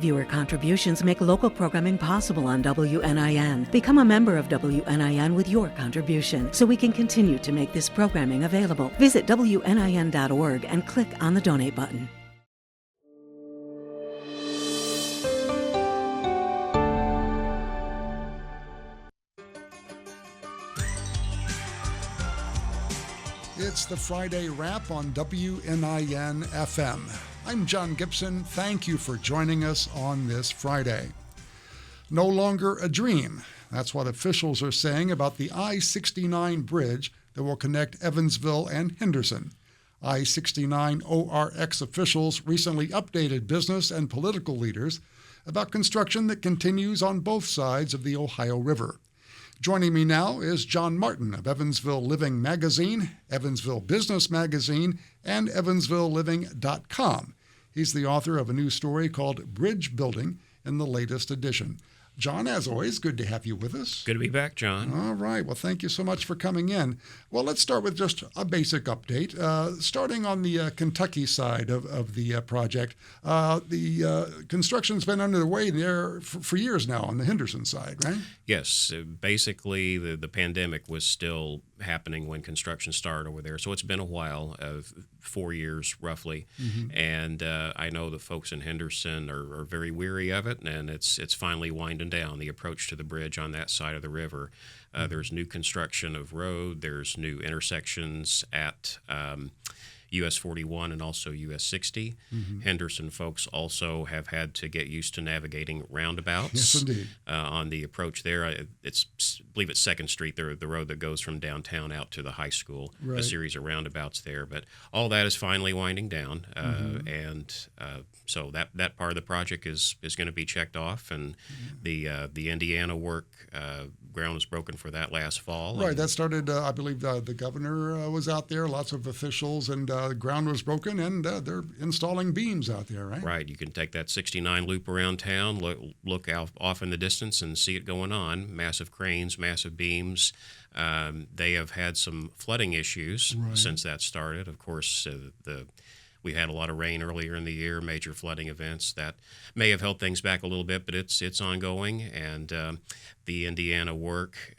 Viewer contributions make local programming possible on WNIN. Become a member of WNIN with your contribution so we can continue to make this programming available. Visit WNIN.org and click on the donate button. It's the Friday Wrap on WNIN FM. I'm John Gibson. Thank you for joining us on this Friday. No longer a dream. That's what officials are saying about the I-69 bridge that will connect Evansville and Henderson. I-69 ORX officials recently updated business and political leaders about construction that continues on both sides of the Ohio River. Joining me now is John Martin of Evansville Living magazine, Evansville Business magazine, and EvansvilleLiving.com. He's the author of a new story called Bridge Building in the latest edition. John, as always, good to have you with us. Good to be back, John. All right. Well, thank you so much for coming in. Well, let's start with just a basic update. Starting on the Kentucky side of the project, the construction's been underway there for years now on the Henderson side, right? Yes. Basically, the pandemic was still happening when construction started over there. So it's been a while, 4 years roughly. Mm-hmm. And I know the folks in Henderson are very weary of it, and it's finally winding down, the approach to the bridge on that side of the river. There's new construction of road. There's new intersections at US 41 and also US 60. Mm-hmm. Henderson folks also have had to get used to navigating roundabouts. Yes, indeed. On the approach there. I believe it's 2nd Street, the road that goes from downtown out to the high school, right. A series of roundabouts there. But all that is finally winding down, so that part of the project is going to be checked off, and the Indiana work, ground was broken for that last fall. Right, that started, I believe the governor was out there, lots of officials, and the ground was broken, and they're installing beams out there, right? Right, you can take that 69 loop around town, look out off in the distance and see it going on. Massive cranes, massive beams. They have had some flooding issues since that started. Of course, we had a lot of rain earlier in the year, major flooding events that may have held things back a little bit, but it's ongoing. And the Indiana work,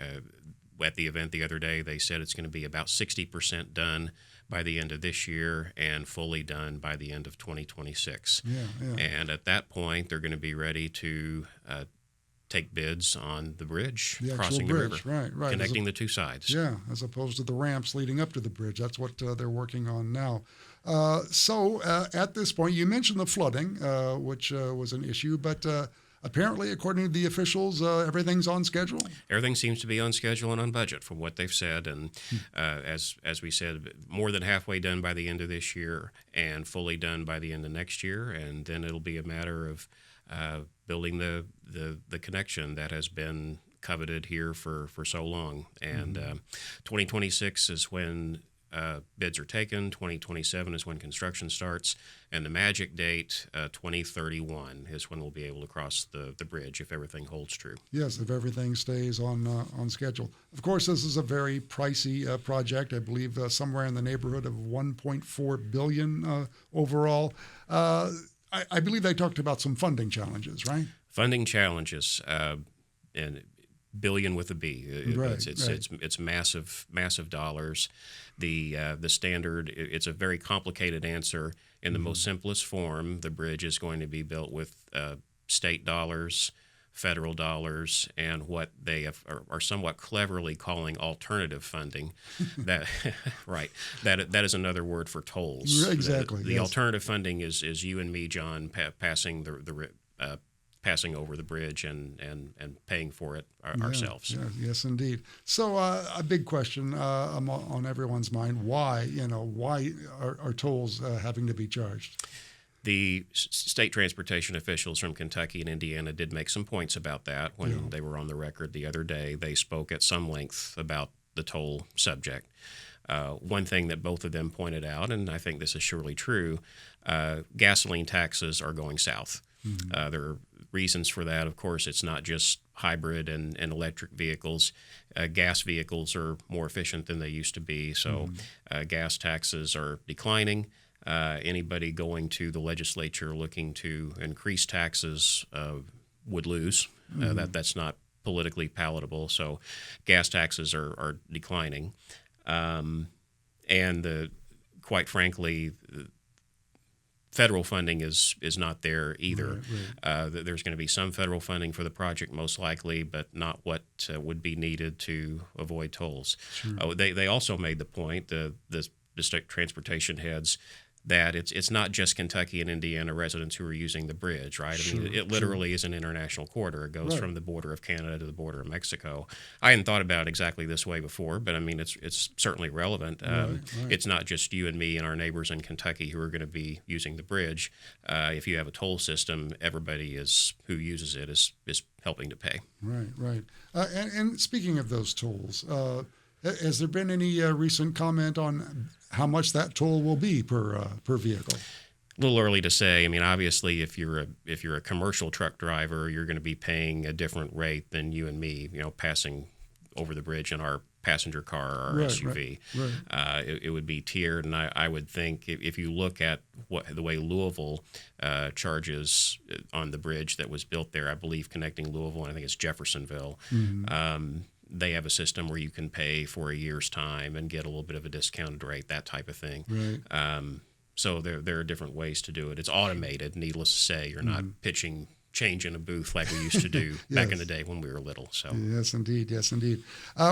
at the event the other day, they said it's going to be about 60% done by the end of this year and fully done by the end of 2026. Yeah. And at that point, they're going to be ready to take bids on the bridge, crossing the river, right, connecting the two sides. Yeah, as opposed to the ramps leading up to the bridge. That's what they're working on now. So at this point, you mentioned the flooding, which was an issue, but apparently, according to the officials, everything's on schedule? Everything seems to be on schedule and on budget from what they've said. And as we said, more than halfway done by the end of this year and fully done by the end of next year. And then it'll be a matter of building the connection that has been coveted here for so long. And 2026 is when bids are taken. 2027 is when construction starts, and the magic date, 2031, is when we'll be able to cross the bridge if everything holds true. Yes, if everything stays on schedule. Of course, this is a very pricey project. I believe somewhere in the neighborhood of $1.4 billion overall. I believe they talked about some funding challenges, right? Funding challenges, and billion with a B. It's massive dollars. The standard, it's a very complicated answer. In the most simplest form, the bridge is going to be built with state dollars, federal dollars, and what they are somewhat cleverly calling alternative funding. That is another word for tolls. Exactly. The alternative funding is you and me, John, passing passing over the bridge and paying for it ourselves. Yeah, yes, indeed. So a big question on everyone's mind: why are tolls having to be charged? The state transportation officials from Kentucky and Indiana did make some points about that when they were on the record the other day. They spoke at some length about the toll subject. One thing that both of them pointed out, and I think this is surely true, gasoline taxes are going south. Mm-hmm. There are reasons for that. Of course, it's not just hybrid and electric vehicles. Gas vehicles are more efficient than they used to be, so gas taxes are declining. Anybody going to the legislature looking to increase taxes would lose. That's not politically palatable. So gas taxes are declining. And quite frankly, federal funding is not there either. Right. There's going to be some federal funding for the project, most likely, but not what would be needed to avoid tolls. Sure. They also made the point, the district transportation heads, that it's not just Kentucky and Indiana residents who are using the bridge, right? I mean, it literally is an international corridor. It goes from the border of Canada to the border of Mexico. I hadn't thought about it exactly this way before, but I mean, it's certainly relevant. It's not just you and me and our neighbors in Kentucky who are going to be using the bridge. If you have a toll system, everybody who uses it is helping to pay. Right. And speaking of those tolls, has there been any recent comment on how much that toll will be per vehicle? A little early to say. I mean, obviously, if you're a commercial truck driver, you're going to be paying a different rate than you and me, passing over the bridge in our passenger car or our SUV. Right. It would be tiered, and I would think if you look at the way Louisville charges on the bridge that was built there, I believe connecting Louisville and I think it's Jeffersonville. Mm-hmm. They have a system where you can pay for a year's time and get a little bit of a discounted rate, that type of thing. Right. So there are different ways to do it. It's automated, needless to say. You're not pitching change in a booth like we used to do back in the day when we were little. So Yes, indeed.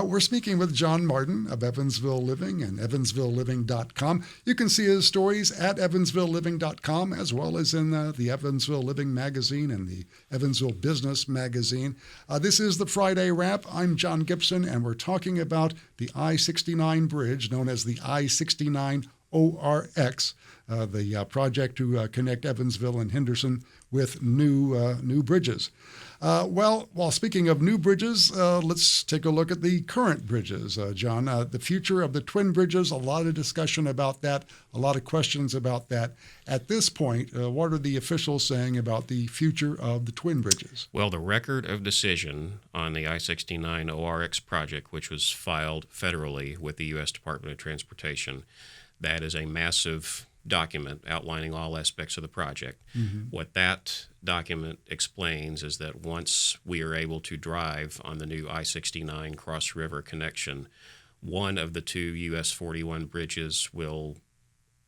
We're speaking with John Martin of Evansville Living and evansvilleliving.com. You can see his stories at evansvilleliving.com as well as in the Evansville Living magazine and the Evansville Business magazine. This is the Friday Wrap. I'm John Gibson, and we're talking about the I-69 bridge, known as the I-69 ORX, the project to connect Evansville and Henderson with new bridges. While speaking of new bridges, let's take a look at the current bridges, John. The future of the twin bridges, a lot of discussion about that, a lot of questions about that. At this point, what are the officials saying about the future of the twin bridges? Well, the record of decision on the I-69 ORX project, which was filed federally with the U.S. Department of Transportation, that is a massive document outlining all aspects of the project. Mm-hmm. What that document explains is that once we are able to drive on the new I-69 Cross River connection, one of the two US 41 bridges will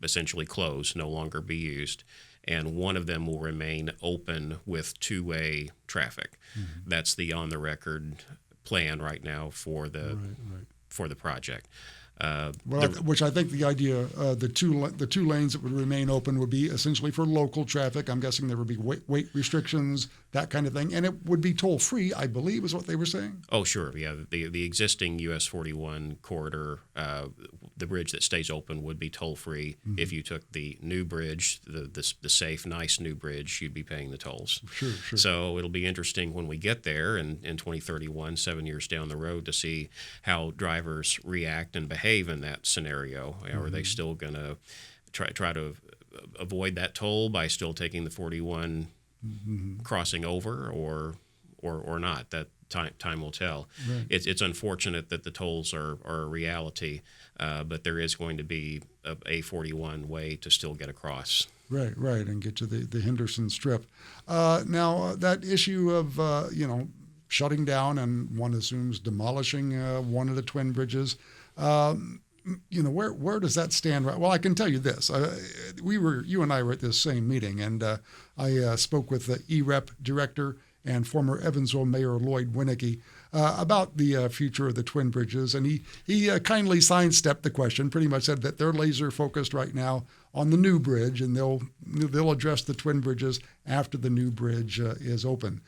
essentially close, no longer be used, and one of them will remain open with two-way traffic. Mm-hmm. That's the on-the-record plan right now for the project. Which I think the idea, the two lanes that would remain open would be essentially for local traffic. I'm guessing there would be weight restrictions, that kind of thing, and it would be toll free, I believe, is what they were saying. Oh, sure, yeah. The existing US 41 corridor, the bridge that stays open would be toll free. Mm-hmm. If you took the new bridge, the safe, nice new bridge, you'd be paying the tolls. Sure. So it'll be interesting when we get there in 2031, 7 years down the road, to see how drivers react and behave in that scenario. Mm-hmm. Are they still going to try to avoid that toll by still taking the 41 crossing over, or not? That time will tell. Right. It's unfortunate that the tolls are a reality, but there is going to be a 41 way to still get across. Right, and get to the Henderson Strip. Now, that issue of shutting down and one assumes demolishing one of the twin bridges. Where does that stand? Well, I can tell you this. You and I were at this same meeting, and I spoke with the EREP director and former Evansville Mayor Lloyd Winnicky about the future of the twin bridges, and he kindly sidestepped the question. Pretty much said that they're laser focused right now on the new bridge, and they'll address the twin bridges after the new bridge is open.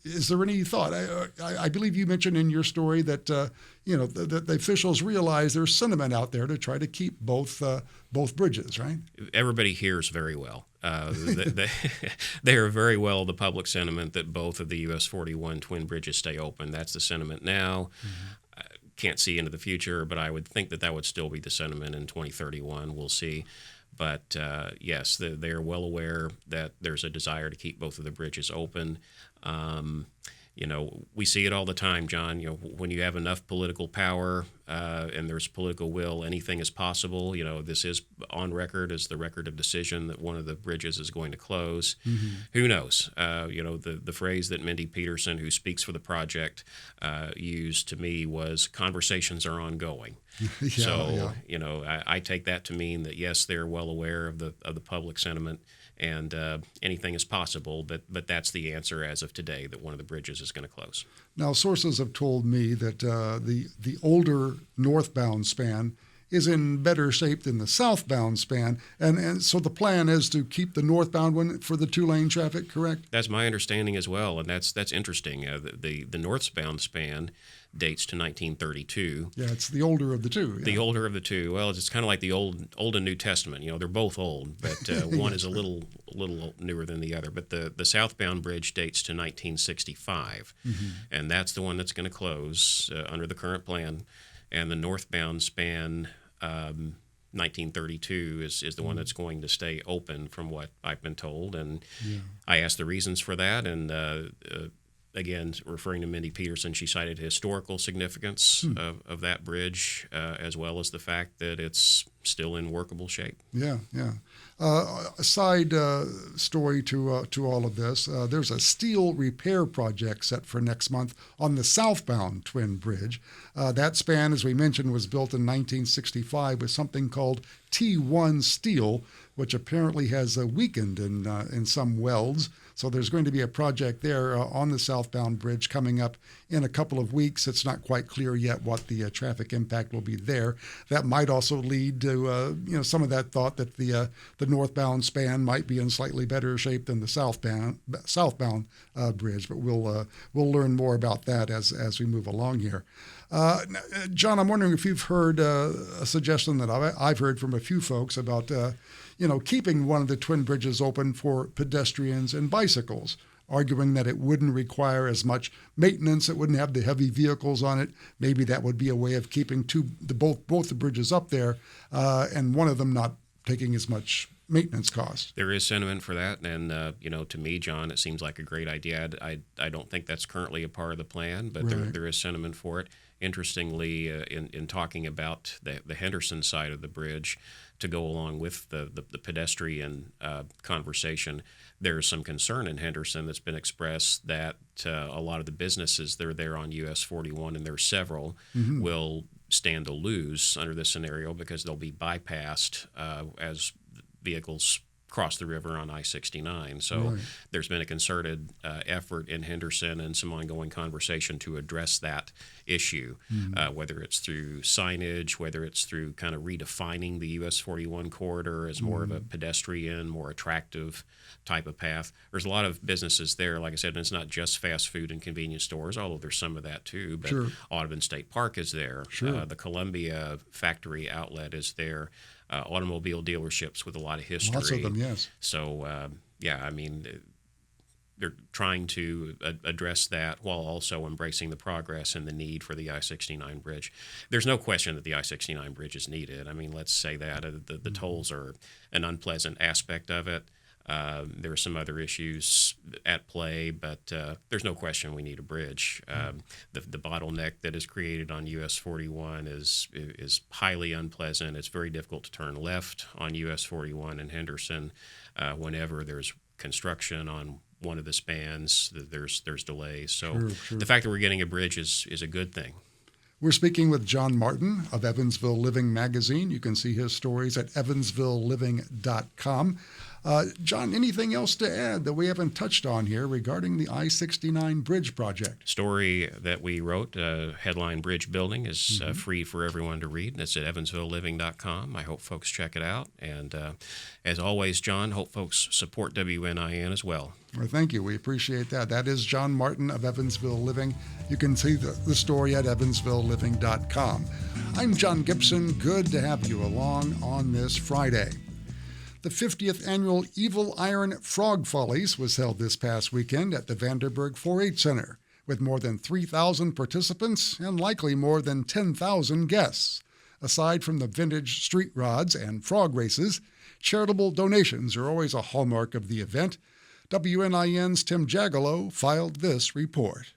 Is there any thought? I believe you mentioned in your story that the officials realize there's sentiment out there to try to keep both bridges, right? Everybody hears very well. They are very well the public sentiment that both of the US 41 twin bridges stay open. That's the sentiment now. Mm-hmm. Can't see into the future, but I would think that would still be the sentiment in 2031. We'll see. But yes, they are well aware that there's a desire to keep both of the bridges open. We see it all the time, John. When you have enough political power and there's political will, anything is possible. This is on record as the record of decision that one of the bridges is going to close. Mm-hmm. Who knows? The phrase that Mindy Peterson, who speaks for the project, used to me was "conversations are ongoing." I take that to mean that yes, they're well aware of the public sentiment. And anything is possible, but that's the answer as of today, that one of the bridges is going to close. Now, sources have told me that the older northbound span is in better shape than the southbound span, and so the plan is to keep the northbound one for the two-lane traffic, correct? That's my understanding as well, and that's interesting. The northbound span dates to 1932. Yeah, it's the older of the two. Yeah. The older of the two. Well, it's kind of like the Old and New Testament. They're both old, but one is a little newer than the other. But the southbound bridge dates to 1965, mm-hmm. and that's the one that's going to close under the current plan. And the northbound span, 1932, is the one that's going to stay open, from what I've been told. And I asked the reasons for that, and again, referring to Mindy Peterson, she cited historical significance of that bridge, as well as the fact that it's still in workable shape. Yeah. A side story to all of this, there's a steel repair project set for next month on the southbound Twin Bridge. That span, as we mentioned, was built in 1965 with something called T1 steel, which apparently has weakened in some welds. So there's going to be a project there on the southbound bridge coming up in a couple of weeks. It's not quite clear yet what the traffic impact will be there. That might also lead to some of that thought that the northbound span might be in slightly better shape than the southbound bridge. But we'll learn more about that as we move along here. John, I'm wondering if you've heard a suggestion that I've heard from a few folks about keeping one of the twin bridges open for pedestrians and bicycles, arguing that it wouldn't require as much maintenance, it wouldn't have the heavy vehicles on it. Maybe that would be a way of keeping both the bridges up there, and one of them not taking as much maintenance costs. There is sentiment for that, and to me, John, it seems like a great idea. I don't think that's currently a part of the plan, but right. there is sentiment for it. Interestingly, in talking about the Henderson side of the bridge, to go along with the pedestrian conversation, there's some concern in Henderson that's been expressed that a lot of the businesses that are there on US 41, and there are several, mm-hmm. will stand to lose under this scenario because they'll be bypassed as vehicles cross the river on I-69. So right. There's been a concerted effort in Henderson and some ongoing conversation to address that issue, mm-hmm. Whether it's through signage, whether it's through kind of redefining the US 41 corridor as more mm-hmm. of a pedestrian, more attractive type of path. There's a lot of businesses there, like I said, and it's not just fast food and convenience stores, although there's some of that too, but sure. Audubon State Park is there. Sure. The Columbia factory outlet is there. Automobile dealerships with a lot of history. Lots of them, yes. So, they're trying to address that while also embracing the progress and the need for the I-69 bridge. There's no question that the I-69 bridge is needed. I mean, let's say that. The tolls are an unpleasant aspect of it. There are some other issues at play, but there's no question we need a bridge. The bottleneck that is created on US 41 is highly unpleasant. It's very difficult to turn left on US 41 in Henderson. Whenever there's construction on one of the spans, there's delays. So sure. The fact that we're getting a bridge is a good thing. We're speaking with John Martin of Evansville Living magazine. You can see his stories at evansvilleliving.com. John, anything else to add that we haven't touched on here regarding the I-69 bridge project? Story that we wrote, headline Bridge Building, is mm-hmm. free for everyone to read. That's at evansvilleliving.com. I hope folks check it out. And as always, John, hope folks support WNIN as well. Well, thank you. We appreciate that. That is John Martin of Evansville Living. You can see the story at evansvilleliving.com. I'm John Gibson. Good to have you along on this Friday. The 50th annual Evil Iron Frog Follies was held this past weekend at the Vanderburg 4-H Center, with more than 3,000 participants and likely more than 10,000 guests. Aside from the vintage street rods and frog races, charitable donations are always a hallmark of the event. WNIN's Tim Jagielo filed this report.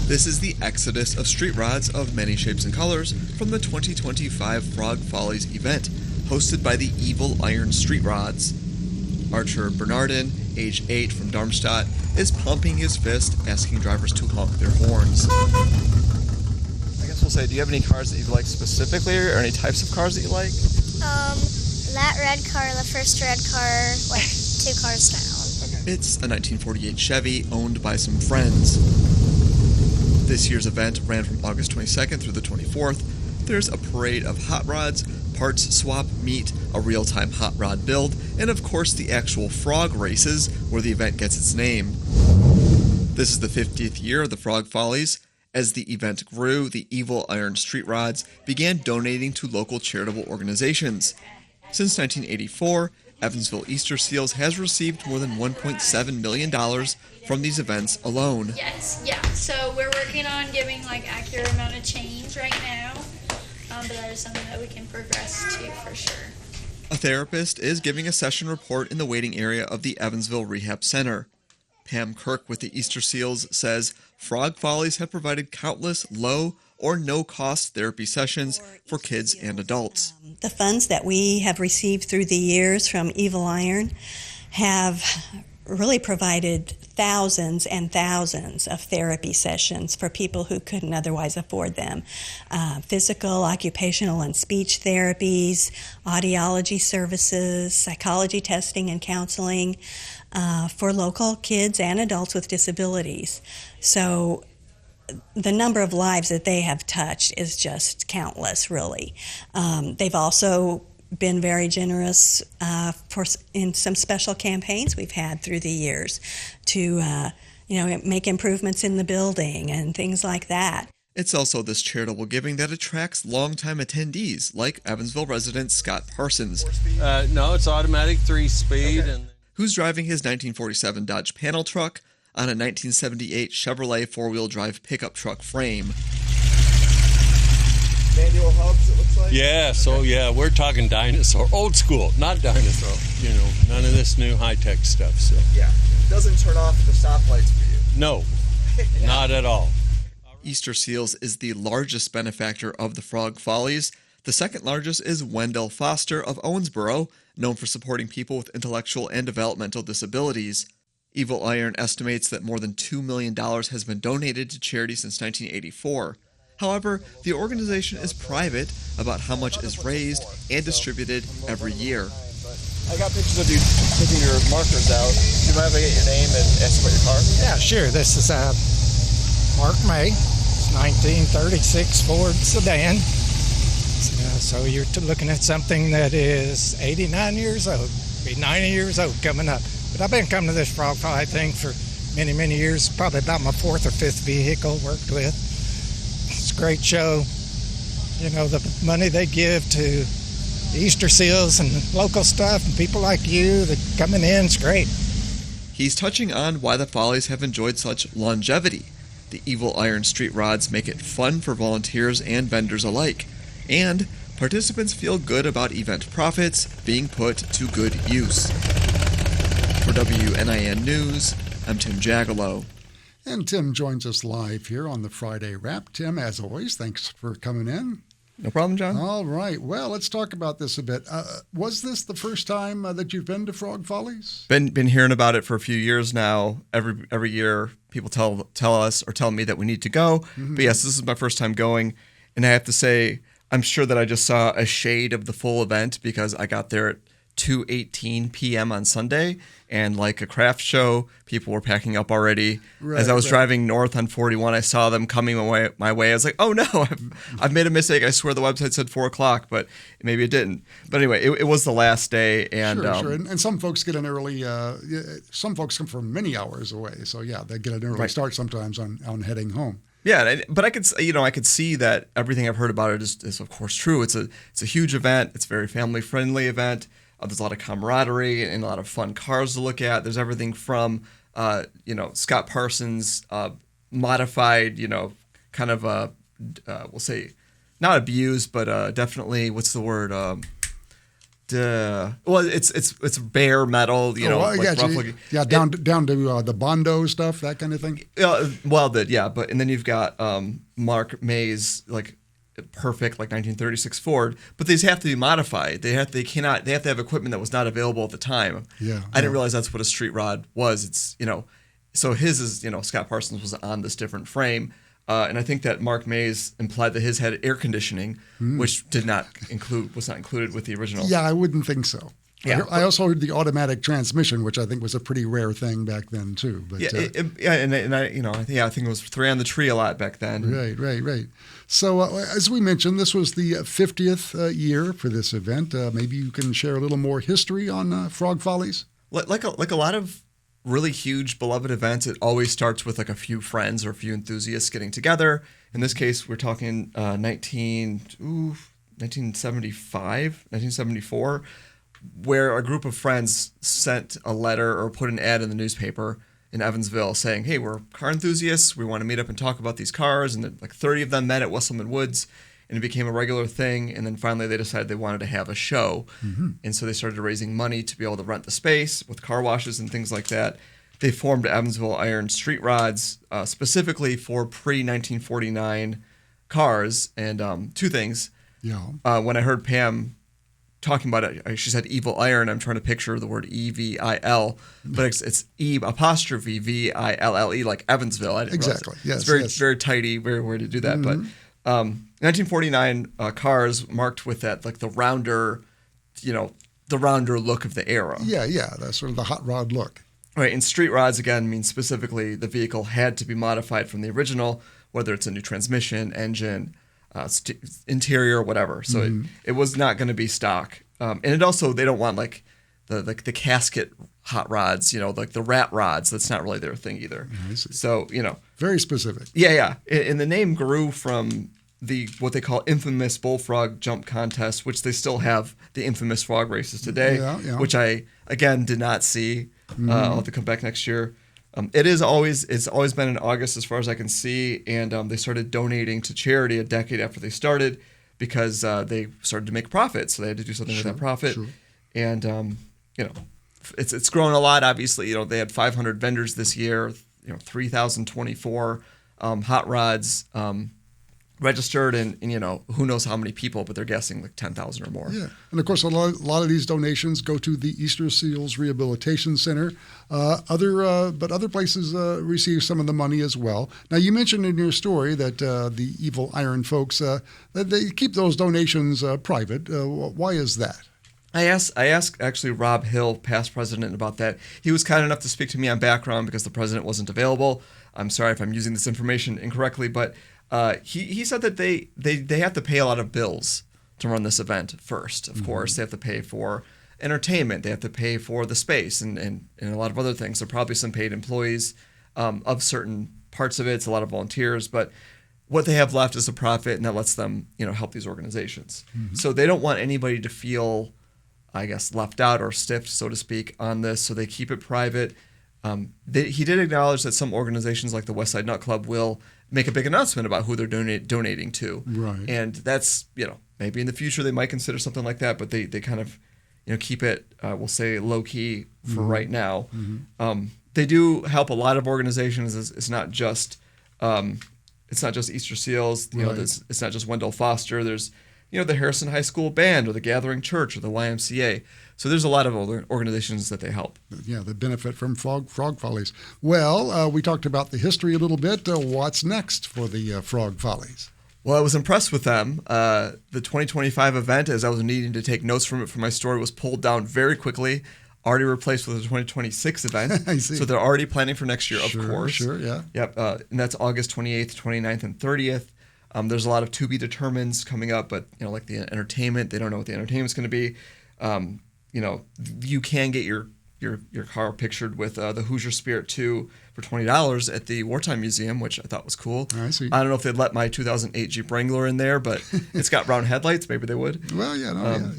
This is the exodus of street rods of many shapes and colors from the 2025 Frog Follies event, hosted by the Evil Iron Street Rods. Archer Bernardin, age 8 from Darmstadt, is pumping his fist, asking drivers to honk their horns. I guess we'll say, do you have any cars that you like specifically, or any types of cars that you like? That red car, the first red car, like 2 cars down. Okay. It's a 1948 Chevy owned by some friends. This year's event ran from August 22nd through the 24th. There's a parade of hot rods, parts swap meet, a real-time hot rod build, and of course the actual frog races, where the event gets its name. This is the 50th year of the Frog Follies. As the event grew, the Evil Iron Street Rods began donating to local charitable organizations. Since 1984, Evansville Easter Seals has received more than $1.7 million from these events alone. Yes, yeah. So we're working on giving accurate amount of change right now, but that is something that we can progress to for sure. A therapist is giving a session report in the waiting area of the Evansville Rehab Center. Pam Kirk with the Easter Seals says Frog Follies have provided countless low or no-cost therapy sessions for kids and adults. The funds that we have received through the years from Evil Iron have really provided thousands and thousands of therapy sessions for people who couldn't otherwise afford them. Physical, occupational, and speech therapies, audiology services, psychology testing and counseling for local kids and adults with disabilities. So the number of lives that they have touched is just countless, really. They've also been very generous in some special campaigns we've had through the years to make improvements in the building and things like that. It's also this charitable giving that attracts longtime attendees, like Evansville resident Scott Parsons. No, it's automatic 3-speed. Okay. Who's driving his 1947 Dodge panel truck on a 1978 Chevrolet 4-wheel drive pickup truck frame. Manual hubs, it looks like? Yeah, so yeah, we're talking dinosaur. Old school, not dinosaur. None of this new high-tech stuff. So yeah, it doesn't turn off the stoplights for you. No, not at all. Easter Seals is the largest benefactor of the Frog Follies. The second largest is Wendell Foster of Owensboro, known for supporting people with intellectual and developmental disabilities. Evil Iron estimates that more than $2 million has been donated to charity since 1984. However, the organization is private about how much is raised and distributed every year. I got pictures of you taking your markers out. Do you mind if I get your name and ask about your car? Yeah, sure. This is Mark May, 1936 Ford sedan. So you're looking at something that is 89 years old, be 90 years old coming up. But I've been coming to this Frog Folly thing for many, many years, probably about my 4th or 5th vehicle worked with. It's a great show. The money they give to the Easter Seals and local stuff and people like you that coming in is great. He's touching on why the Follies have enjoyed such longevity. The Evil Iron Street Rods make it fun for volunteers and vendors alike. And participants feel good about event profits being put to good use. For WNIN News, I'm Tim Jagielo. And Tim joins us live here on the Friday Wrap. Tim, as always, thanks for coming in. No problem, John. All right. Well, let's talk about this a bit. Was this the first time that you've been to Frog Follies? Been hearing about it for a few years now. Every year, people tell us or tell me that we need to go. Mm-hmm. But yes, this is my first time going, and I have to say, I'm sure that I just saw a shade of the full event because I got there at 2:18 p.m. on Sunday, and like a craft show, people were packing up already. Right, as I was driving north on 41, I saw them coming my way. I was like, oh no, I've made a mistake. I swear the website said 4 o'clock, but maybe it didn't. But anyway, it was the last day. And sure. And some folks get an early, some folks come from many hours away. So yeah, they get an early start sometimes on heading home. Yeah, but I could see that everything I've heard about it is of course true. It's a huge event. It's a very family friendly event. There's a lot of camaraderie and a lot of fun cars to look at. There's everything from Scott Parsons modified, kind of we'll say not abused, but definitely what's the word? Well, it's bare metal, you know, well, like rough looking. Yeah, down to the Bondo stuff, that kind of thing. Welded, yeah. But and then you've got Mark May's like perfect like 1936 Ford, but these have to be modified. They have to have equipment that was not available at the time. Yeah, I didn't realize that's what a street rod was. It's so his is Scott Parsons was on this different frame. And I think that Mark May's implied that his had air conditioning, which was not included with the original. Yeah, I wouldn't think so. Yeah, I also heard the automatic transmission, which I think was a pretty rare thing back then too. But I think it was 3 on the tree a lot back then. Right. So as we mentioned, this was the 50th year for this event. Maybe you can share a little more history on Frog Follies. Like a lot of really huge beloved events, it always starts with like a few friends or a few enthusiasts getting together. In this case, we're talking 1974, where a group of friends sent a letter or put an ad in the newspaper in Evansville saying, hey, we're car enthusiasts, we want to meet up and talk about these cars. And then, like 30 of them met at Wesselman Woods, and it became a regular thing. And then finally they decided they wanted to have a show. And so they started raising money to be able to rent the space with car washes and things like that. They formed Evansville Iron Street Rods specifically for pre-1949 cars. And two things. Yeah. When I heard Pam talking about it, she said evil iron. I'm trying to picture the word E-V-I-L, but it's E''V-I-L-L-E, like Evansville. I didn't exactly. Realize. Yes. It's very tidy, very weird to do that. But 1949 cars marked with that, like the rounder look of the era. Yeah. That's sort of the hot rod look. Right. And street rods, again, means specifically the vehicle had to be modified from the original, whether it's a new transmission, engine, interior, whatever. So it was not going to be stock. And it also, they don't want like the casket hot rods, like the rat rods. That's not really their thing either. I see. So, Very specific. Yeah. And the name grew from what they call infamous bullfrog jump contest, which they still have the infamous frog races today, which I, again, did not see. I'll have to come back next year. It's always been in August as far as I can see, and they started donating to charity a decade after they started because they started to make profit, so they had to do something with that profit. Sure. And it's grown a lot. Obviously, they had 500 vendors this year, 3,024 hot rods registered, and who knows how many people, but they're guessing like 10,000 or more. Yeah, and of course a lot of these donations go to the Easter Seals Rehabilitation Center. But other places receive some of the money as well. Now you mentioned in your story that the Evil Iron folks that they keep those donations private. Why is that? I asked actually Rob Hill, past president, about that. He was kind enough to speak to me on background because the president wasn't available. I'm sorry if I'm using this information incorrectly, but he said that they have to pay a lot of bills to run this event first. Of course, they have to pay for entertainment. They have to pay for the space and a lot of other things. There are probably some paid employees of certain parts of it. It's a lot of volunteers, but what they have left is a profit, and that lets them help these organizations. So they don't want anybody to feel, I guess, left out or stiffed, so to speak, on this. So they keep it private. He did acknowledge that some organizations like the Westside Nut Club will make a big announcement about who they're donating to. Right. And that's, maybe in the future they might consider something like that, but they kind of, keep it, we'll say, low key for right now. They do help a lot of organizations. It's not just Easter Seals. It's not just Wendell Foster. There's, the Harrison High School Band or the Gathering Church or the YMCA. So there's a lot of other organizations that they help. Yeah, that benefit from Frog Follies. Well, we talked about the history a little bit. What's next for the Frog Follies? Well, I was impressed with them. The 2025 event, as I was needing to take notes from it for my story, was pulled down very quickly, already replaced with the 2026 event. I see. So they're already planning for next year, of course. Sure, yeah. Yep, and that's August 28th, 29th, and 30th. There's a lot of to be determines coming up, but like the entertainment, they don't know what the entertainment's going to be. You can get your car pictured with the Hoosier Spirit 2 for $20 at the Wartime Museum, which I thought was cool. I see. I don't know if they'd let my 2008 Jeep Wrangler in there, but it's got brown headlights. Maybe they would. Well,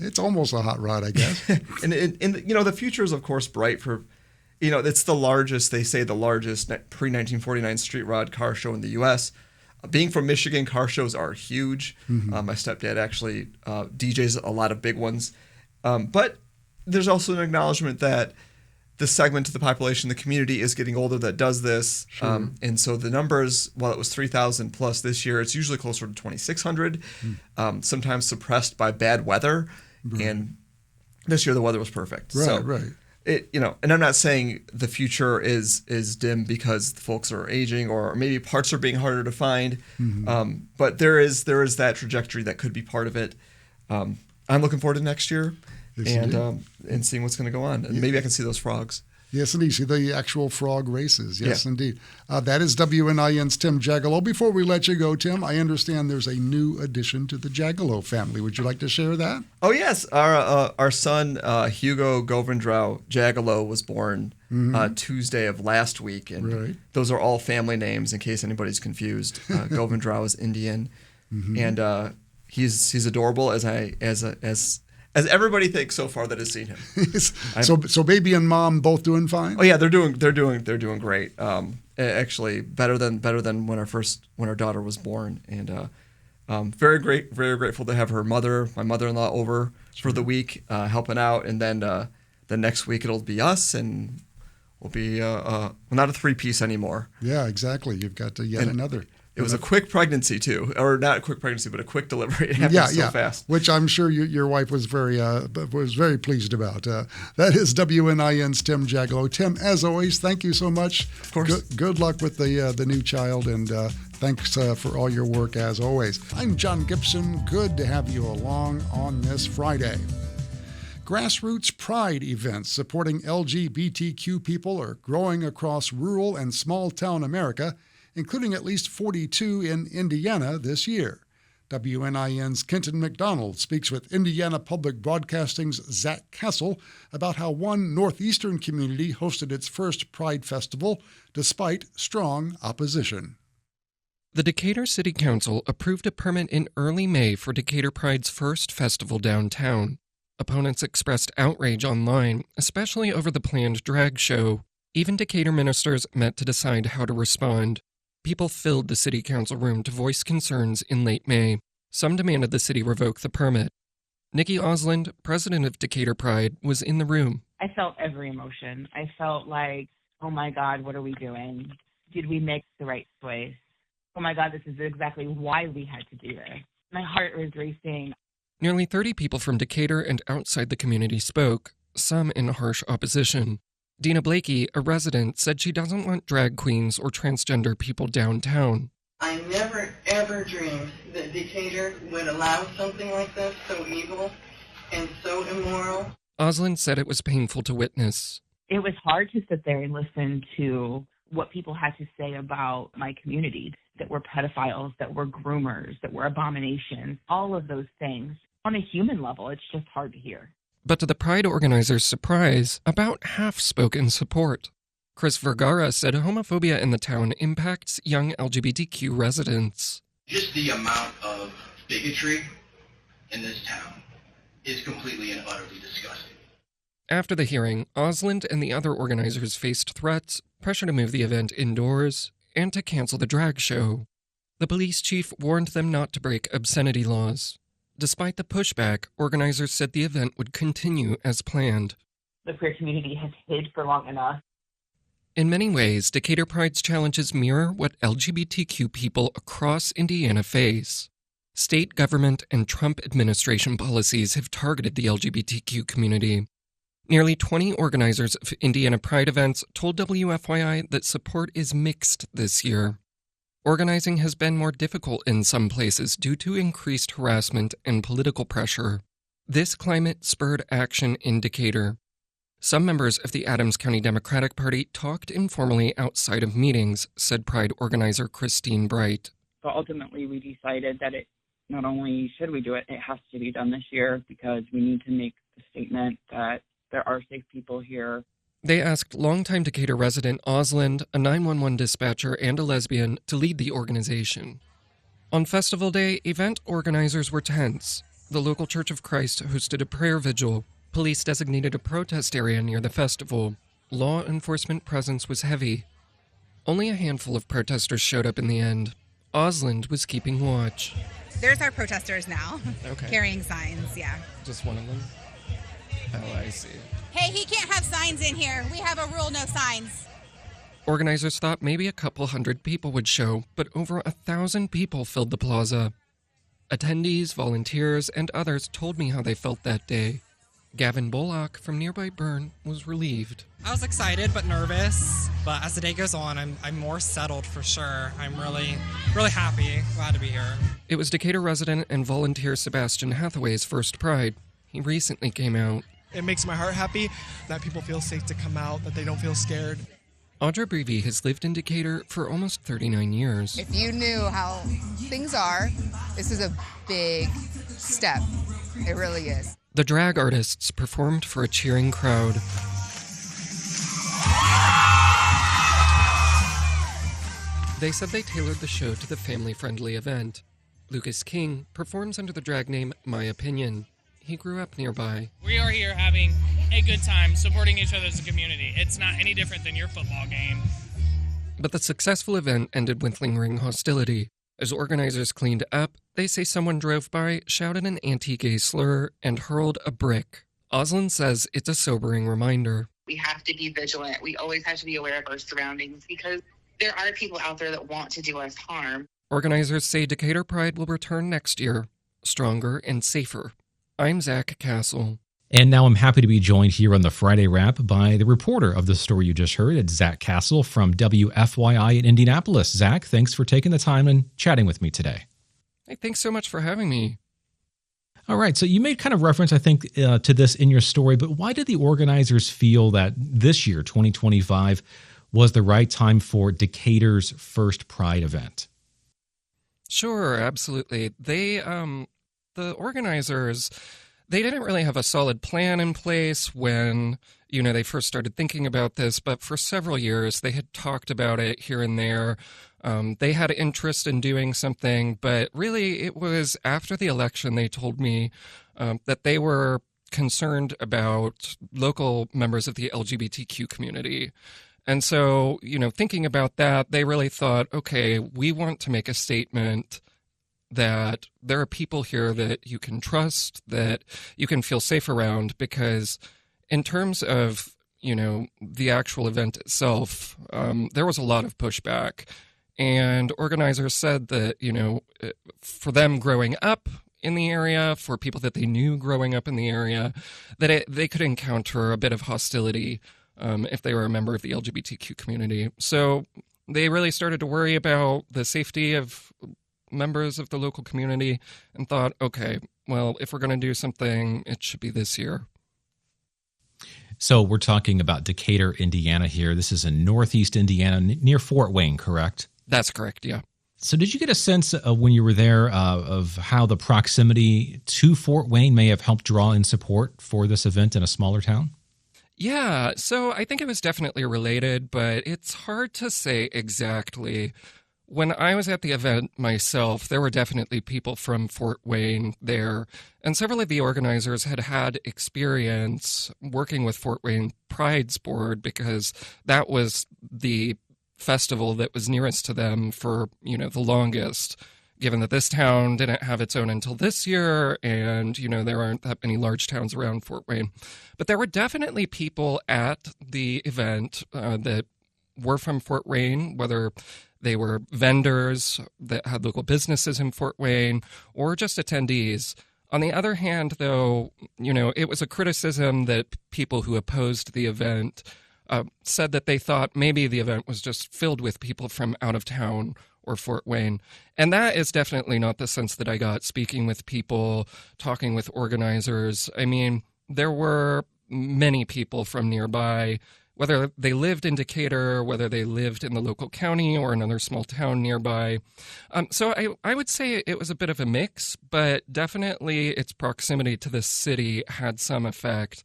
it's almost a hot rod, I guess. and the future is, of course, bright for, it's the largest, they say the largest pre-1949 street rod car show in the U.S. Being from Michigan, car shows are huge. My stepdad actually DJs a lot of big ones. But there's also an acknowledgement that the segment of the population, the community, is getting older that does this. Sure. And so the numbers, while it was 3,000 plus this year, it's usually closer to 2,600, sometimes suppressed by bad weather. Right. And this year the weather was perfect. Right, so right. And I'm not saying the future is dim because the folks are aging or maybe parts are being harder to find. But there is that trajectory that could be part of it. I'm looking forward to next year. Yes, And seeing what's going to go on. And maybe I can see those frogs. Yes, indeed. See the actual frog races. Yes, Yeah. indeed. That is WNIN's Tim Jagielo. Before we let you go, Tim, I understand there's a new addition to the Jagielo family. Would you like to share that? Oh, yes. Our son, Hugo Govindrau Jagielo, was born Tuesday of last week. And those are all family names in case anybody's confused. Govindrau is Indian. And he's adorable as everybody thinks so far that has seen him. So baby and mom both doing fine? Oh yeah, they're doing great. Actually, better than when our daughter was born, and very grateful to have my mother-in-law over for the week, helping out, and then the next week it'll be us, and we'll be not a three-piece anymore. Yeah, exactly. You've got yet another. It was a quick pregnancy too, or not a quick pregnancy, but a quick delivery. It happened so fast, which I'm sure your wife was very pleased about. That is WNIN's Tim Jagielo. Tim, as always, thank you so much. Of course. Good luck with the new child, and thanks for all your work as always. I'm John Gibson. Good to have you along on this Friday. Grassroots pride events supporting LGBTQ people are growing across rural and small-town America, including at least 42 in Indiana this year. WNIN's Kenton McDonald speaks with Indiana Public Broadcasting's Zach Cassel about how one northeastern community hosted its first Pride Festival despite strong opposition. The Decatur City Council approved a permit in early May for Decatur Pride's first festival downtown. Opponents expressed outrage online, especially over the planned drag show. Even Decatur ministers met to decide how to respond. People filled the city council room to voice concerns in late May. Some demanded the city revoke the permit. Nikki Osland, president of Decatur Pride, was in the room. I felt every emotion. I felt like, oh my God, what are we doing? Did we make the right choice? Oh my God, this is exactly why we had to do this. My heart was racing. Nearly 30 people from Decatur and outside the community spoke, some in harsh opposition. Dina Blakey, a resident, said she doesn't want drag queens or transgender people downtown. I never, ever dreamed that Decatur would allow something like this, so evil and so immoral. Osland said it was painful to witness. It was hard to sit there and listen to what people had to say about my community, that were pedophiles, that were groomers, that were abominations, all of those things. On a human level, it's just hard to hear. But to the Pride organizers' surprise, about half spoke in support. Chris Vergara said homophobia in the town impacts young LGBTQ residents. Just the amount of bigotry in this town is completely and utterly disgusting. After the hearing, Osland and the other organizers faced threats, pressure to move the event indoors, and to cancel the drag show. The police chief warned them not to break obscenity laws. Despite the pushback, organizers said the event would continue as planned. The queer community has hid for long enough. In many ways, Decatur Pride's challenges mirror what LGBTQ people across Indiana face. State government and Trump administration policies have targeted the LGBTQ community. Nearly 20 organizers of Indiana Pride events told WFYI that support is mixed this year. Organizing has been more difficult in some places due to increased harassment and political pressure. This climate spurred action in Decatur. Some members of the Adams County Democratic Party talked informally outside of meetings, said Pride organizer Christine Bright. So ultimately, we decided that not only should we do it, it has to be done this year because we need to make the statement that there are safe people here. They asked longtime Decatur resident Osland, a 911 dispatcher and a lesbian, to lead the organization. On festival day, event organizers were tense. The local Church of Christ hosted a prayer vigil. Police designated a protest area near the festival. Law enforcement presence was heavy. Only a handful of protesters showed up in the end. Osland was keeping watch. There's our protesters now, Okay. carrying signs, yeah. Just one of them? Oh, I see. Hey, he can't have signs in here. We have a rule, no signs. Organizers thought maybe a couple hundred people would show, but over 1,000 people filled the plaza. Attendees, volunteers, and others told me how they felt that day. Gavin Bullock from nearby Bern was relieved. I was excited but nervous, but as the day goes on, I'm more settled for sure. I'm really happy, glad to be here. It was Decatur resident and volunteer Sebastian Hathaway's first Pride. He recently came out. It makes my heart happy that people feel safe to come out, that they don't feel scared. Audra Brevi has lived in Decatur for almost 39 years. If you knew how things are, this is a big step. It really is. The drag artists performed for a cheering crowd. They said they tailored the show to the family-friendly event. Lucas King performs under the drag name My Opinion. He grew up nearby. We are here having a good time, supporting each other as a community. It's not any different than your football game. But the successful event ended with lingering hostility. As organizers cleaned up, they say someone drove by, shouted an anti-gay slur, and hurled a brick. Oslin says it's a sobering reminder. We have to be vigilant. We always have to be aware of our surroundings because there are people out there that want to do us harm. Organizers say Decatur Pride will return next year, stronger and safer. I'm Zach Cassel. And now I'm happy to be joined here on the Friday Wrap by the reporter of the story you just heard. It's Zach Cassel from WFYI in Indianapolis. Zach, thanks for taking the time and chatting with me today. Hey, thanks so much for having me. All right, so you made kind of reference, I think, to this in your story, but why did the organizers feel that this year, 2025, was the right time for Decatur's first Pride event? Sure, absolutely. The organizers, they didn't really have a solid plan in place when, they first started thinking about this, but for several years they had talked about it here and there. They had interest in doing something, but really it was after the election they told me that they were concerned about local members of the LGBTQ community. And so, thinking about that, they really thought, okay, we want to make a statement that there are people here that you can trust, that you can feel safe around, because in terms of, the actual event itself, there was a lot of pushback. And organizers said that, for them growing up in the area, for people that they knew growing up in the area, that they could encounter a bit of hostility if they were a member of the LGBTQ community. So they really started to worry about the safety of members of the local community and thought, okay, well, if we're going to do something, it should be this year. So we're talking about Decatur, Indiana here. This is in northeast Indiana, near Fort Wayne, correct? That's correct, yeah. So did you get a sense when you were there of how the proximity to Fort Wayne may have helped draw in support for this event in a smaller town? Yeah, so I think it was definitely related, but it's hard to say exactly. When I was at the event myself, there were definitely people from Fort Wayne there, and several of the organizers had experience working with Fort Wayne Pride's board because that was the festival that was nearest to them for, the longest, given that this town didn't have its own until this year, and, there aren't that many large towns around Fort Wayne. But there were definitely people at the event that were from Fort Wayne, whether they were vendors that had local businesses in Fort Wayne or just attendees. On the other hand, though, it was a criticism that people who opposed the event said that they thought maybe the event was just filled with people from out of town or Fort Wayne. And that is definitely not the sense that I got speaking with people, talking with organizers. I mean, there were many people from nearby, whether they lived in Decatur, whether they lived in the local county or another small town nearby. So I would say it was a bit of a mix, but definitely its proximity to the city had some effect.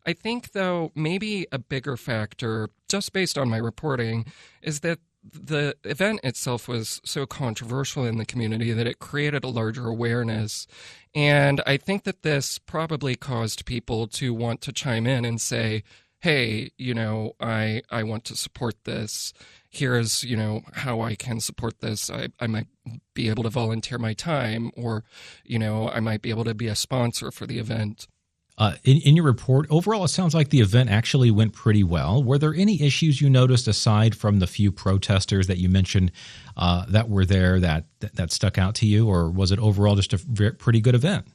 I think, though, maybe a bigger factor, just based on my reporting, is that the event itself was so controversial in the community that it created a larger awareness. And I think that this probably caused people to want to chime in and say, hey, I want to support this. Here's, how I can support this. I might be able to volunteer my time, or, I might be able to be a sponsor for the event. In your report, overall, it sounds like the event actually went pretty well. Were there any issues you noticed aside from the few protesters that you mentioned that were there that stuck out to you, or was it overall just a pretty good event?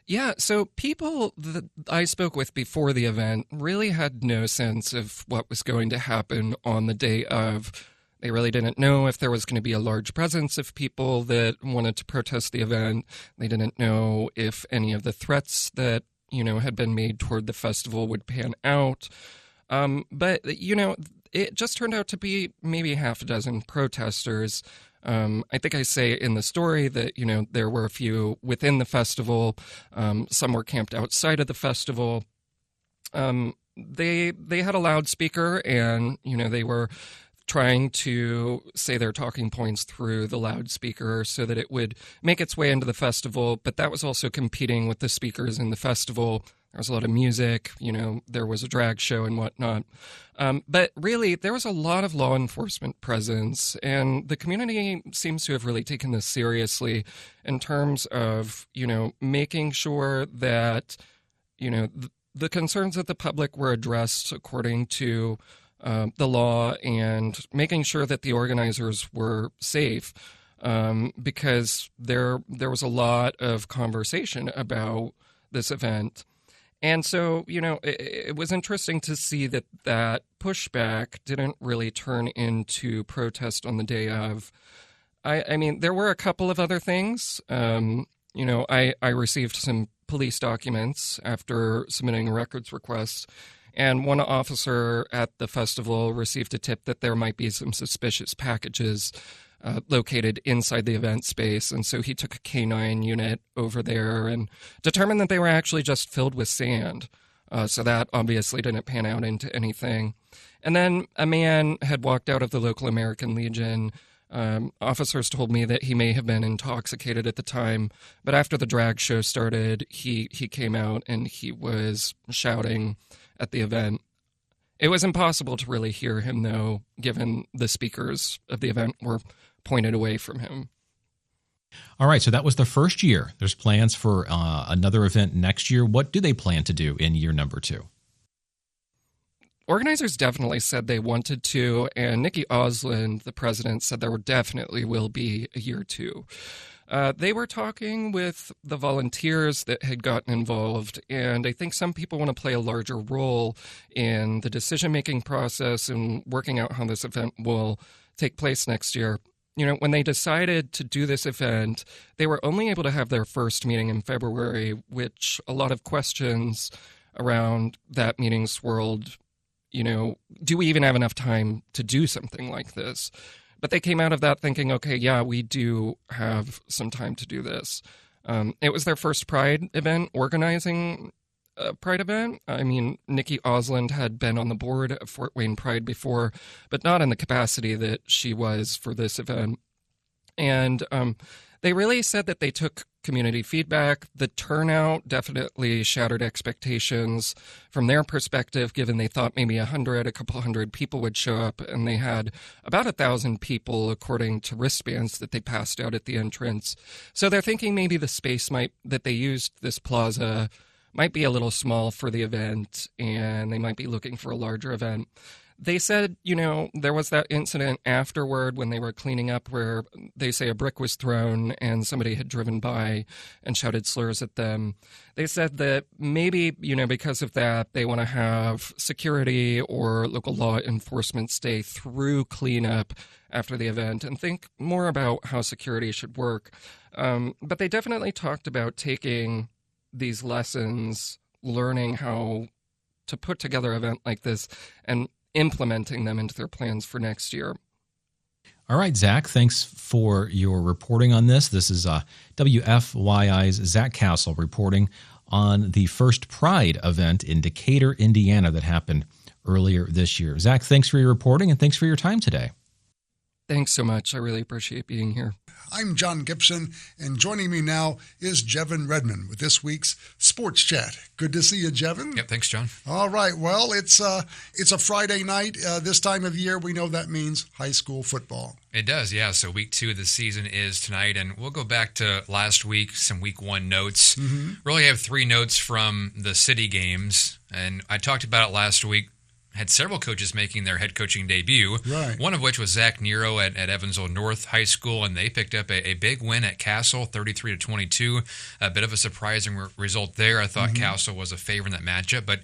Yeah, so people that I spoke with before the event really had no sense of what was going to happen on the day of. They really didn't know if there was going to be a large presence of people that wanted to protest the event. They didn't know if any of the threats that, had been made toward the festival would pan out. But it just turned out to be maybe half a dozen protesters. I think I say in the story that, there were a few within the festival. Some were camped outside of the festival. They had a loudspeaker, and, they were trying to say their talking points through the loudspeaker so that it would make its way into the festival. But that was also competing with the speakers in the festival. There was a lot of music, there was a drag show and whatnot. But really, there was a lot of law enforcement presence, and the community seems to have really taken this seriously in terms of, making sure that, the concerns of the public were addressed according to the law, and making sure that the organizers were safe, because there was a lot of conversation about this event. And so, it was interesting to see that pushback didn't really turn into protest on the day of. I mean, there were a couple of other things. I received some police documents after submitting a records request. And one officer at the festival received a tip that there might be some suspicious packages located inside the event space. And so he took a K-9 unit over there and determined that they were actually just filled with sand. So that obviously didn't pan out into anything. And then a man had walked out of the local American Legion. Officers told me that he may have been intoxicated at the time, but after the drag show started, he came out and he was shouting at the event. It was impossible to really hear him, though, given the speakers of the event were pointed away from him. All right, so that was the first year. There's plans for another event next year. What do they plan to do in year number 2? Organizers definitely said they wanted to, and Nikki Osland, the president, said there definitely will be a year 2. They were talking with the volunteers that had gotten involved, and I think some people want to play a larger role in the decision-making process and working out how this event will take place next year. When they decided to do this event, they were only able to have their first meeting in February, which a lot of questions around that meeting swirled. Do we even have enough time to do something like this? But they came out of that thinking, okay, yeah, we do have some time to do this. It was their first Pride event, organizing a Pride event. I mean, Nikki Osland had been on the board of Fort Wayne Pride before, but not in the capacity that she was for this event. And they really said that they took community feedback. The turnout definitely shattered expectations from their perspective, given they thought maybe a couple hundred people would show up, and they had about 1,000 people, according to wristbands that they passed out at the entrance. So they're thinking maybe the space that they used, this plaza, might be a little small for the event, and they might be looking for a larger event. They said, there was that incident afterward when they were cleaning up where they say a brick was thrown and somebody had driven by and shouted slurs at them. They said that maybe, because of that, they want to have security or local law enforcement stay through cleanup after the event and think more about how security should work. But they definitely talked about taking these lessons, learning how to put together an event like this, and implementing them into their plans for next year. All right, Zach, thanks for your reporting on this. This is WFYI's Zach Cassel reporting on the first Pride event in Decatur, Indiana that happened earlier this year. Zach, thanks for your reporting and thanks for your time today. Thanks so much. I really appreciate being here. I'm John Gibson, and joining me now is Jevin Redman with this week's Sports Chat. Good to see you, Jevin. Yep, thanks, John. All right. Well, it's a Friday night. This time of year, we know that means high school football. It does, yeah. So week 2 of the season is tonight, and we'll go back to last week, some week 1 notes. Really have 3 notes from the city games, and I talked about it last week. Had several coaches making their head coaching debut, right. One of which was Zach Nero at Evansville North High School, and they picked up a big win at Cassel, 33-22. A bit of a surprising result there. I thought Cassel was a favorite in that matchup, but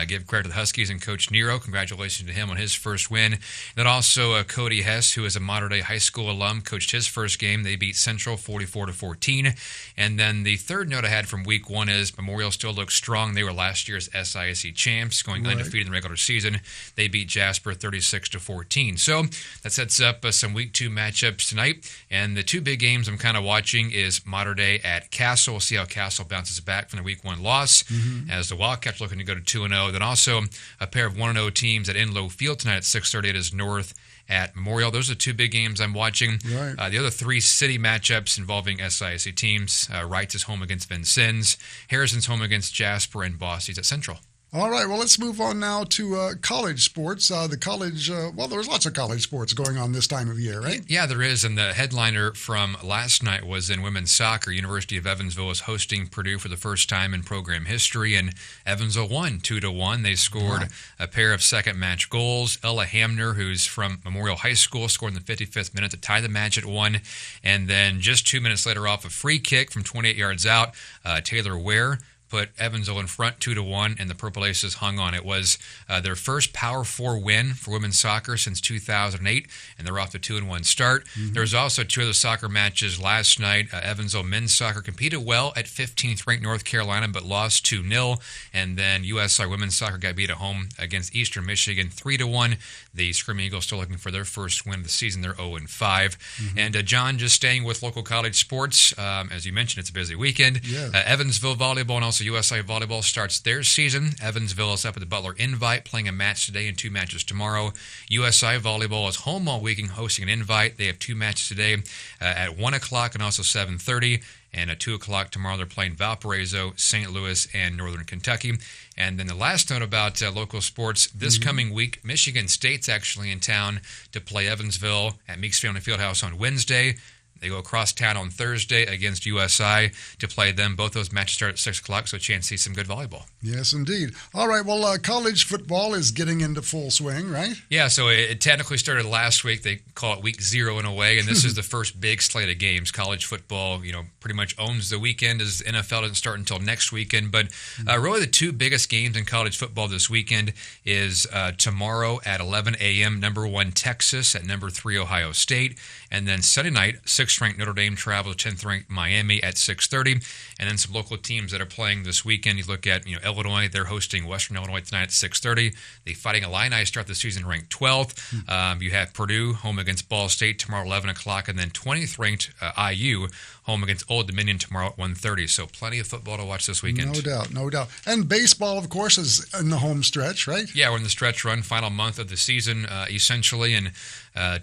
give credit to the Huskies and Coach Nero. Congratulations to him on his first win. Then also Cody Hess, who is a Mater Dei High School alum, coached his first game. They beat Central 44-14. And then the third note I had from week 1 is Memorial still looks strong. They were last year's SISC champs, going undefeated in the regular season. They beat Jasper 36-14. So that sets up some week 2 matchups tonight. And the 2 big games I'm kind of watching is Mater Dei at Cassel. We'll see how Cassel bounces back from the week 1 loss as the Wildcats looking to go to 2-0. Then also a pair of 1-0 teams at Inlow Field tonight at 6:30. It is North at Memorial. Those are the 2 big games I'm watching. Right. The other 3 city matchups involving SISC teams. Wrights is home against Vincennes. Harrison's home against Jasper, and Bossi's at Central. All right, well, let's move on now to college sports. There's lots of college sports going on this time of year, right? Yeah, there is, and the headliner from last night was in women's soccer. University of Evansville is hosting Purdue for the first time in program history, and Evansville won 2-1. They scored a pair of second-match goals. Ella Hamner, who's from Memorial High School, scored in the 55th minute to tie the match at 1, and then just 2 minutes later off a free kick from 28 yards out, Taylor Ware put Evansville in front 2-1, and the Purple Aces hung on. It was their first Power 4 win for women's soccer since 2008, and they're off to 2-1 start. There was also 2 other soccer matches last night. Evansville men's soccer competed well at 15th ranked North Carolina, but lost 2-0, and then USI women's soccer got beat at home against Eastern Michigan 3-1. The Screaming Eagles still looking for their first win of the season. They're 0-5. And John, just staying with local college sports, as you mentioned, it's a busy weekend. Yeah. Evansville volleyball and also USI volleyball starts their season. Evansville is up at the Butler Invite, playing a match today and 2 matches tomorrow. USI volleyball is home all weekend, hosting an invite. They have 2 matches today at 1 o'clock and also 7:30. And at 2 o'clock tomorrow, they're playing Valparaiso, St. Louis, and Northern Kentucky. And then the last note about local sports, this coming week, Michigan State's actually in town to play Evansville at Meeks Family Fieldhouse on Wednesday. They go across town on Thursday against USI to play them. Both those matches start at 6 o'clock, so a chance to see some good volleyball. Yes, indeed. All right, well, college football is getting into full swing, right? Yeah, so it technically started last week. They call it week 0 in a way, and this is the first big slate of games. College football, pretty much owns the weekend, as NFL doesn't start until next weekend. But really the 2 biggest games in college football this weekend is tomorrow at 11 a.m., number 1 Texas at number 3 Ohio State. And then Sunday night, 6th-ranked Notre Dame travels 10th-ranked Miami at 6:30. And then some local teams that are playing this weekend. You look at Illinois, they're hosting Western Illinois tonight at 6:30. The Fighting Illini start the season ranked 12th. You have Purdue home against Ball State tomorrow at 11 o'clock. And then 20th-ranked IU home against Old Dominion tomorrow at 1:30. So plenty of football to watch this weekend. No doubt. And baseball, of course, is in the home stretch, right? Yeah, we're in the stretch run, final month of the season, essentially. And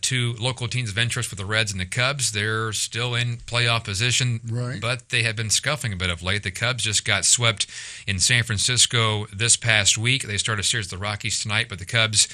2 local teams of interest with the Reds and the Cubs. They're still in playoff position, but they have been scuffling a bit of late. The Cubs just got swept in San Francisco this past week. They start a series with the Rockies tonight, but the Cubs,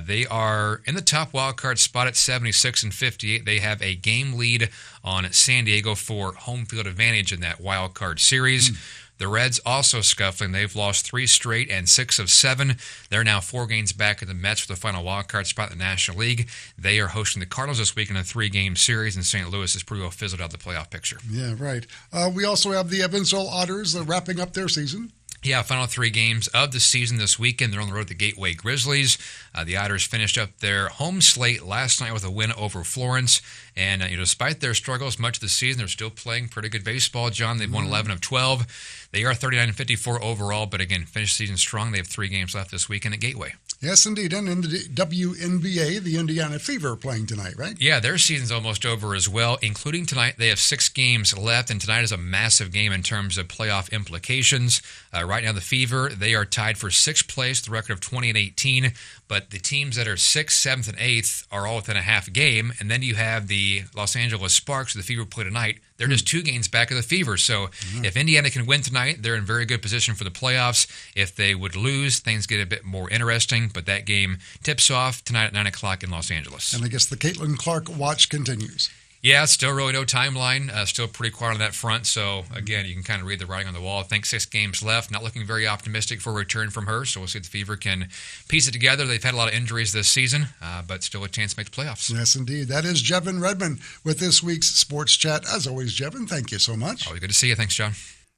they are in the top wild card spot at 76-58. They have a game lead on San Diego for home field advantage in that wild card series. The Reds also scuffling. They've lost 3 straight and 6 of 7. They're now 4 games back at the Mets for the final wildcard spot in the National League. They are hosting the Cardinals this week in a 3-game series, and St. Louis is pretty well fizzled out of the playoff picture. Yeah, right. We also have the Evansville Otters wrapping up their season. Yeah, final 3 games of the season this weekend. They're on the road to Gateway Grizzlies. The Otters finished up their home slate last night with a win over Florence. And despite their struggles much of the season, they're still playing pretty good baseball, John. They've won 11 of 12. They are 39-54 overall, but again, finished the season strong. They have 3 games left this weekend at Gateway. Yes, indeed. And in the WNBA, the Indiana Fever are playing tonight, right? Yeah, their season's almost over as well, including tonight. They have 6 games left, and tonight is a massive game in terms of playoff implications. Right now, the Fever, they are tied for 6th place, the record of 20-18, but the teams that are 6th, 7th, and 8th are all within a half game, and then you have the Los Angeles Sparks, who the Fever play tonight. They're just 2 games back of the Fever, so if Indiana can win tonight, they're in very good position for the playoffs. If they would lose, things get a bit more interesting, but that game tips off tonight at 9 o'clock in Los Angeles. And I guess the Caitlin Clark watch continues. Yeah, still really no timeline. Still pretty quiet on that front. So, again, you can kind of read the writing on the wall. I think 6 games left. Not looking very optimistic for a return from her. So we'll see if the Fever can piece it together. They've had a lot of injuries this season, but still a chance to make the playoffs. Yes, indeed. That is Jevin Redman with this week's Sports Chat. As always, Jevin, thank you so much. Always good to see you. Thanks, John.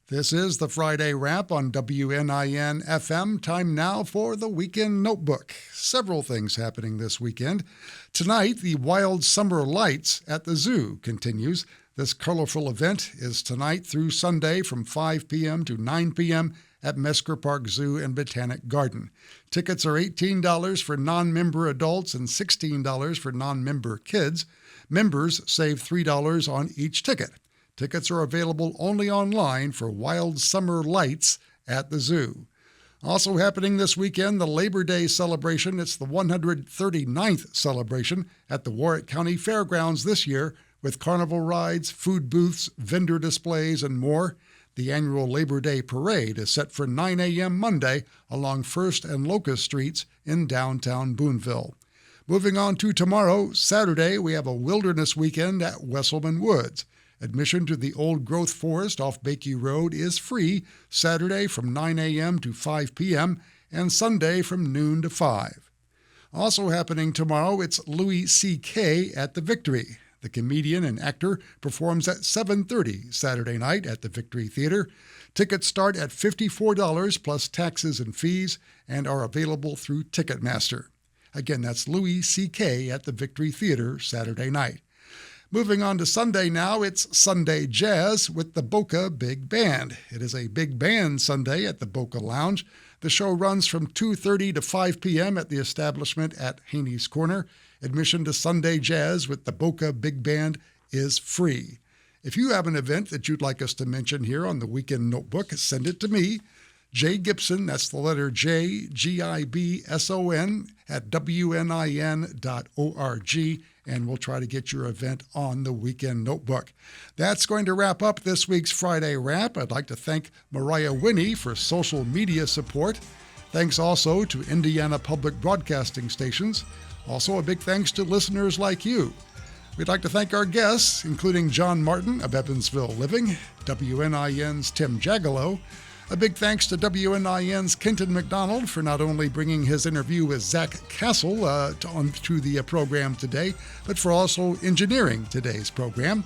This is the Friday Wrap on WNIN FM. Time now for the Weekend Notebook. Several things happening this weekend. Tonight, the Wild Summer Lights at the Zoo continues. This colorful event is tonight through Sunday from 5 p.m. to 9 p.m. at Mesker Park Zoo and Botanic Garden. Tickets are $18 for non-member adults and $16 for non-member kids. Members save $3 on each ticket. Tickets are available only online for Wild Summer Lights at the zoo. Also happening this weekend, the Labor Day celebration. It's the 139th celebration at the Warwick County Fairgrounds this year with carnival rides, food booths, vendor displays, and more. The annual Labor Day parade is set for 9 a.m. Monday along 1st and Locust Streets in downtown Boonville. Moving on to tomorrow, Saturday, we have a wilderness weekend at Wesselman Woods. Admission to the Old Growth Forest off Bakey Road is free Saturday from 9 a.m. to 5 p.m. and Sunday from noon to 5. Also happening tomorrow, it's Louis C.K. at the Victory. The comedian and actor performs at 7:30 Saturday night at the Victory Theater. Tickets start at $54 plus taxes and fees and are available through Ticketmaster. Again, that's Louis C.K. at the Victory Theater Saturday night. Moving on to Sunday now, it's Sunday Jazz with the Boca Big Band. It is a big band Sunday at the Boca Lounge. The show runs from 2:30 to 5 p.m. at the establishment at Haney's Corner. Admission to Sunday Jazz with the Boca Big Band is free. If you have an event that you'd like us to mention here on the Weekend Notebook, send it to me, Jay Gibson, that's the letter J, Gibson, at WNIN.org, and we'll try to get your event on the Weekend Notebook. That's going to wrap up this week's Friday Wrap. I'd like to thank Mariah Winnie for social media support. Thanks also to Indiana Public Broadcasting Stations. Also, a big thanks to listeners like you. We'd like to thank our guests, including John Martin of Evansville Living, WNIN's Tim Jagielo. A big thanks to WNIN's Kenton McDonald for not only bringing his interview with Zach Cassel onto the program today, but for also engineering today's program.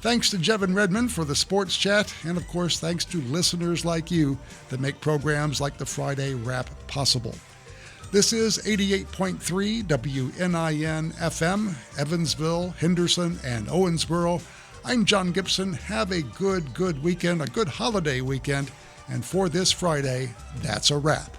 Thanks to Jevin Redman for the Sports Chat, and of course, thanks to listeners like you that make programs like the Friday Wrap possible. This is 88.3 WNIN FM, Evansville, Henderson, and Owensboro. I'm John Gibson. Have a good weekend, a good holiday weekend. And for this Friday, that's a wrap.